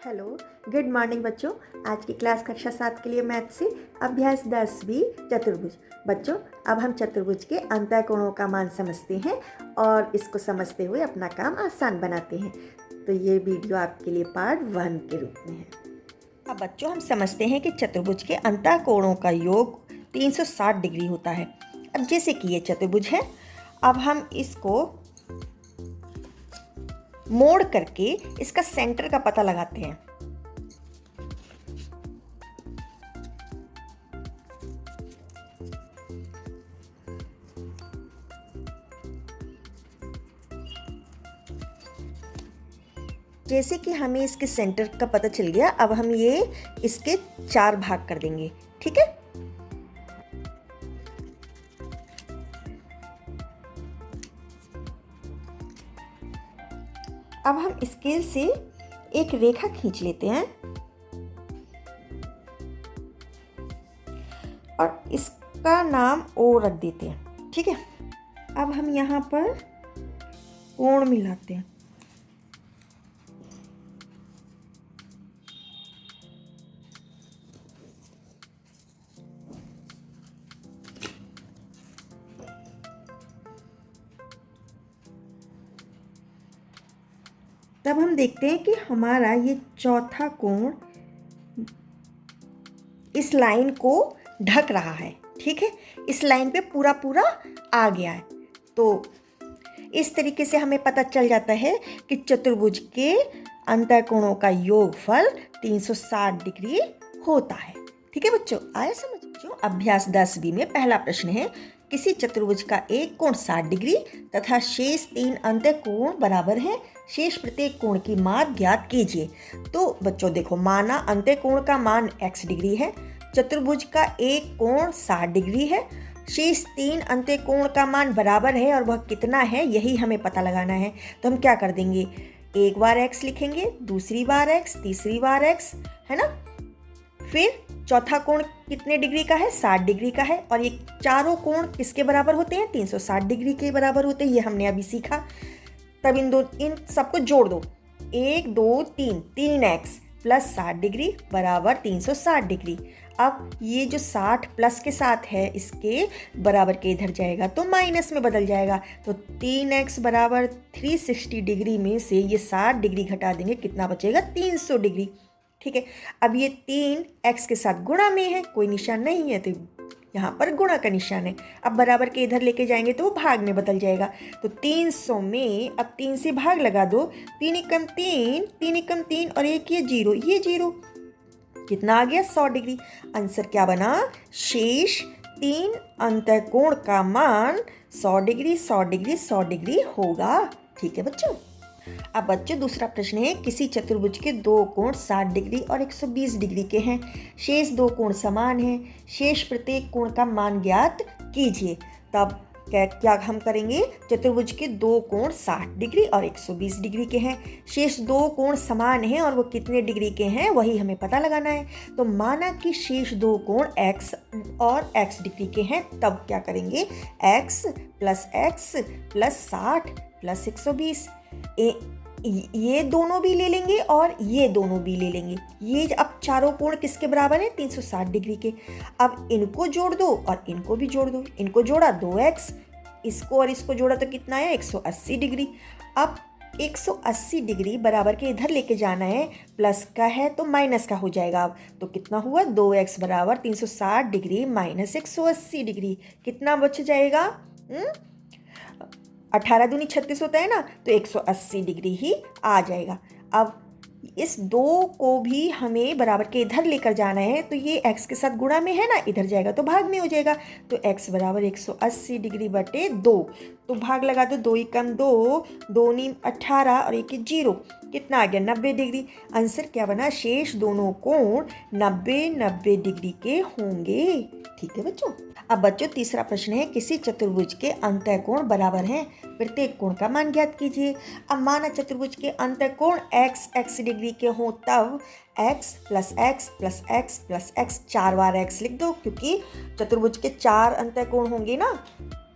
Hello, good morning बच्चों। आज की क्लास कक्षा 7 के लिए मैथ से अभ्यास 10 चतुर्भुज। बच्चों, अब हम चतुर्भुज के अंतःकोणों का मान समझते हैं और इसको समझते हुए अपना काम आसान बनाते हैं। तो ये वीडियो आपके लिए पार्ट 1 के रूप में है। अब बच्चों, हम समझते हैं कि चतुर्भुज के अंतःकोणों का योग 360 डिग्री होता है। अब जैसे कि ये चतुर्भुज है, अब हम इसको मोड़ करके इसका सेंटर का पता लगाते हैं। जैसे कि हमें इसके सेंटर का पता चल गया, अब हम ये इसके 4 भाग कर देंगे। ठीक है, अब हम स्केल से एक रेखा खींच लेते हैं और इसका नाम ओ रख देते हैं। ठीक है, अब हम यहाँ पर कोण मिलाते हैं। तब हम देखते हैं कि हमारा ये चौथा कोण इस लाइन को ढक रहा है। ठीक है, इस लाइन पे पूरा पूरा आ गया है। तो इस तरीके से हमें पता चल जाता है कि चतुर्भुज के अंतःकोणों का योगफल 360 डिग्री होता है। ठीक है बच्चों, आया समझ? अभ्यास 10b में पहला प्रश्न है, किसी चतुर्भुज का एक कोण 60 डिग्री तथा शेष 3 अंतःकोण बराबर हैं, शेष प्रत्येक कोण की मान ज्ञात कीजिए। तो बच्चों देखो, माना अंतःकोण का मान x डिग्री है, चतुर्भुज का एक कोण 60 डिग्री है, शेष 3 अंतःकोण का मान बराबर है और वह कितना है यही हमें पता लगाना है। तो हम क्या कर देंगे, एक बार x लिखेंगे, दूसरी बार x, तीसरी बार x, है ना। फिर चौथा कोण कितने डिग्री का है, 60 डिग्री का है, और ये चारों कोण किसके बराबर होते हैं, 360 डिग्री के बराबर होते हैं। ये हमने अभी सीखा। तब इन सबको जोड़ दो, 1 2 3, 3x प्लस 60 डिग्री बराबर 360 डिग्री। अब ये जो 60 प्लस के साथ है, इसके बराबर के इधर जाएगा तो माइनस में बदल जाएगा। तो 3x बराबर 360 डिग्री में से ये 60 डिग्री घटा देंगे, कितना बचेगा, 300 डिग्री। ठीक है, अब ये 3x के साथ गुणा में है, कोई निशान नहीं है तो यहाँ पर गुणा का निशान है। अब बराबर के इधर लेके जाएंगे तो वो भाग में बदल जाएगा। तो 300 में अब 3 से भाग लगा दो, 3 एकम 3, 3 एकम 3 और एक ये जीरो, ये जीरो, कितना आ गया, 100 डिग्री। आंसर क्या बना, शेष 3 अंतःकोण का मान 100 डिग्री 100 डिग्री 100 डिग्री होगा। ठीक है बच्चों। अब बच्चों दूसरा प्रश्न है, किसी चतुर्भुज के दो कोण 60 डिग्री और 120 डिग्री के हैं, शेष दो कोण समान हैं, शेष प्रत्येक कोण का मान ज्ञात कीजिए। तब क्या हम करेंगे, चतुर्भुज के दो कोण 60 डिग्री और 120 डिग्री के हैं, शेष दो कोण समान हैं और वो कितने डिग्री के हैं वही हमें पता लगाना है। तो माना कि शेष दो कोण x और x डिग्री के हैं, तब क्या करेंगे, x प्लस 60 प्लस 120, ये दोनों भी ले लेंगे और ये दोनों भी ले लेंगे। ये अब चारों कोण किसके बराबर हैं, 360 डिग्री के। अब इनको जोड़ दो और इनको भी जोड़ दो, इनको जोड़ा 2x, इसको और इसको जोड़ा तो कितना है, 180 डिग्री। अब 180 डिग्री बराबर के इधर लेके जाना है, प्लस का है तो माइनस का हो जाएगा। अब तो कितना हुआ, 2x बराबर 360 डिग्री माइनस 180 डिग्री, कितना बच जाएगा, 18 दूनी 36 होता है ना, तो 180 डिग्री ही आ जाएगा। अब इस दो को भी हमें बराबर के इधर लेकर जाना है, तो ये x के साथ गुणा में है ना, इधर जाएगा तो भाग में हो जाएगा। तो x बराबर 180 डिग्री बटे 2, तो भाग लगा दो, 2 एकम 2, 2 नी 18 और एक जीरो, कितना आ गया, 90 डिग्री। आंसर क्या बना, शेष दोनों कोण 90 डिग्री के होंगे। ठीक है बच्चों। अब बच्चों तीसरा प्रश्न है, किसी चतुर्भुज के अंतःकोण बराबर हैं, प्रत्येक कोण का मान ज्ञात कीजिए। अब माना चतुर्भुज के अंतःकोण x डिग्री के हों, तब x plus x plus x plus x, 4 बार x लिख दो, क्योंकि चतुर्भुज के 4 अंतःकोण होंगे ना,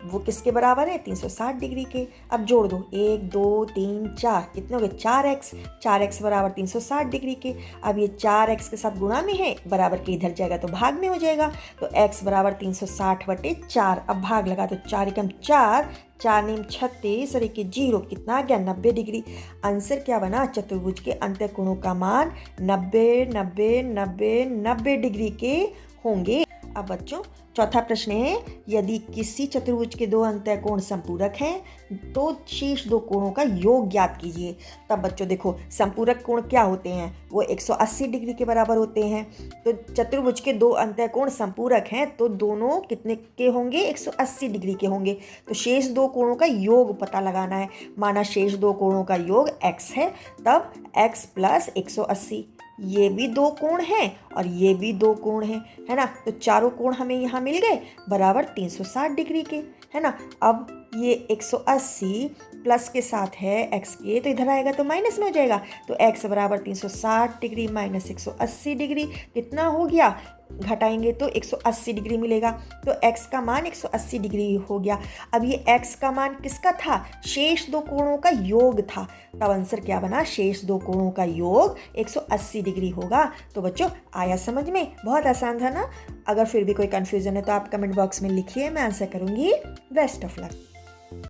वो किसके बराबर है? 360 डिग्री के। अब जोड़ दो, 1 2 3 4, कितने हो गए? 4x। 4x बराबर 360 डिग्री के। अब ये 4x के साथ गुणा में है, बराबर के इधर जाएगा तो भाग में हो जाएगा, तो x बराबर 360/4। अब भाग लगा तो 4 एकम 4, 4 नीम 36 और 1 0, कितना आ गया? 90 डिग्री। आंसर क्या बना? चतुर्भुज के अंतःकोणों का मान 90 90 90 90 डिग्री के होंगे। अब बच्चों चौथा प्रश्न है, यदि किसी चतुर्भुज के दो अंतःकोण संपूरक हैं तो शेष दो कोणों का योग ज्ञात कीजिए। तब बच्चों देखो, संपूरक कोण क्या होते हैं? वो 180 डिग्री के बराबर होते हैं। तो चतुर्भुज के दो अंतःकोण संपूरक हैं तो दोनों कितने के होंगे? 180 डिग्री के होंगे। तो शेष दो कोणों का योग पता लगाना है। माना शेष दो कोणों का योग x है, तब x प्लस 180, ये भी दो कोण हैं और ये भी दो कोण हैं, है ना। तो चारों कोण हमें यहाँ मिल गए बराबर 360 डिग्री के, है ना। अब ये 180 प्लस के साथ है x के, तो इधर आएगा तो माइनस में हो जाएगा। तो x बराबर 360 डिग्री माइनस 180 डिग्री, कितना हो गया? घटाएंगे तो 180 डिग्री मिलेगा। तो x का मान 180 डिग्री हो गया। अब ये x का मान किसका था? शेष दो कोणों का योग था। तब आंसर क्या बना? शेष दो कोणों का योग 180 डिग्री होगा। तो बच्चों आया समझ में? बहुत आसान था ना। अगर फिर भी कोई कन्फ्यूजन है तो आप कमेंट बॉक्स में लिखिए, मैं आंसर करूँगी। Best of luck.